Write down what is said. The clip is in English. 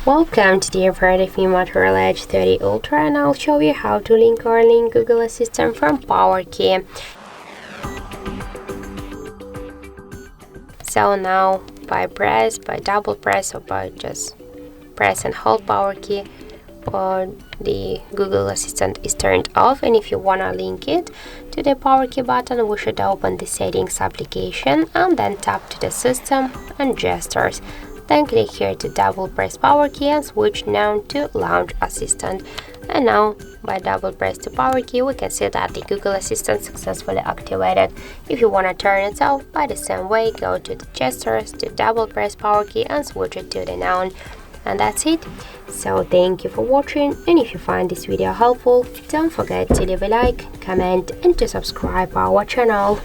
Welcome to the informative Motorola Edge 30 Ultra, and I'll show you how to link or unlink Google Assistant from PowerKey. So now by double press, or by just press and hold PowerKey, the Google Assistant is turned off, and if you want to link it to the PowerKey button, we should open the settings application and then tap to the system and gestures. Then click here to double press PowerKey and switch now to Launch Assistant. And now by double press to PowerKey, we can see that the Google Assistant successfully activated. If you want to turn it off, by the same way, go to the gestures to double press PowerKey and switch it to the noun. And that's it. So thank you for watching, and if you find this video helpful, don't forget to leave a like, comment and to subscribe our channel.